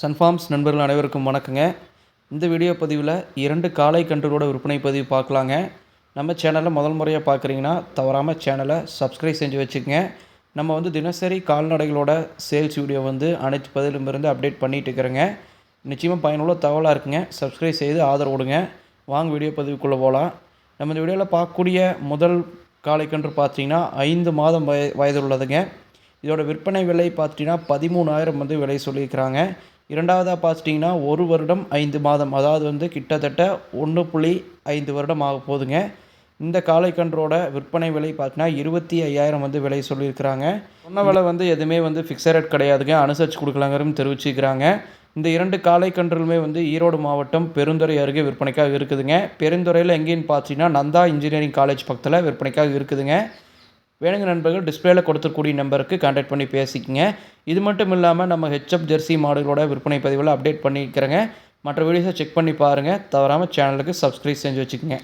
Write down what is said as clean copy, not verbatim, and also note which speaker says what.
Speaker 1: Sun Farms நண்பர்கள் அனைவருக்கும் வணக்கங்க. இந்த வீடியோ பதிவில் 2 காளை கன்றுகளோட விற்பனை பதிவு பார்க்கலாங்க. நம்ம சேனலை முதல் முறையாக பார்க்குறீங்கன்னா தவறாமல் சேனலை சப்ஸ்கிரைப் செஞ்சு வச்சுக்கோங்க. நம்ம தினசரி கால்நடைகளோட சேல்ஸ் வீடியோ அனைத்து பதிலிருந்து அப்டேட் பண்ணிகிட்டு இருக்கிறேங்க. நிச்சயமாக பயனுள்ள தகவலாக இருக்குங்க. சப்ஸ்கிரைப் செய்து ஆதரவு கொடுங்க. வாங்க வீடியோ பதிவுக்குள்ளே போகலாம். நம்ம இந்த வீடியோவில் பார்க்கக்கூடிய முதல் காளை கன்று பார்த்தீங்கன்னா 5 மாதம் வயது உள்ளதுங்க. இதோட விற்பனை விலை பார்த்திங்கன்னா 13,000 விலை சொல்லியிருக்கிறாங்க. இரண்டாவதாக பார்த்துட்டிங்கன்னா 1 வருடம் 5 மாதம், அதாவது கிட்டத்தட்ட 1.5 வருடம் ஆக போகுதுங்க. இந்த காளைக்கன்றோட விற்பனை விலை பார்த்தீங்கன்னா 25,000 விலை சொல்லியிருக்கிறாங்க. சொன்ன விலை எதுவுமே ஃபிக்ஸட் ரேட் கிடையாதுங்க, அனுசரித்து கொடுக்கலாங்கிறதும் தெரிவிச்சுக்கிறாங்க. இந்த 2 காளைக்கன்றுகளுமே ஈரோடு மாவட்டம் பெருந்துறை அருகே விற்பனைக்காக இருக்குதுங்க. பெருந்துறையில் எங்கேன்னு பார்த்தீங்கன்னா நந்தா இன்ஜினியரிங் காலேஜ் பக்கத்தில் விற்பனைக்காக இருக்குதுங்க. வேணுங்க நண்பர்கள் டிஸ்பிளேல கொடுத்துக்கூடிய நம்பருக்கு கான்டாக்ட் பண்ணி பேசிக்கங்க. இது மட்டும் இல்லாமல் நம்ம ஹெச்எப் ஜெர்சி மாடுகளோட விற்பனை பதிவில் அப்டேட் பண்ணிக்கிறேங்க. மற்ற வீடியோஸை செக் பண்ணி பாருங்கள். தவறாமல் சேனலுக்கு சப்ஸ்கிரைப் செஞ்சு வச்சுக்கோங்க.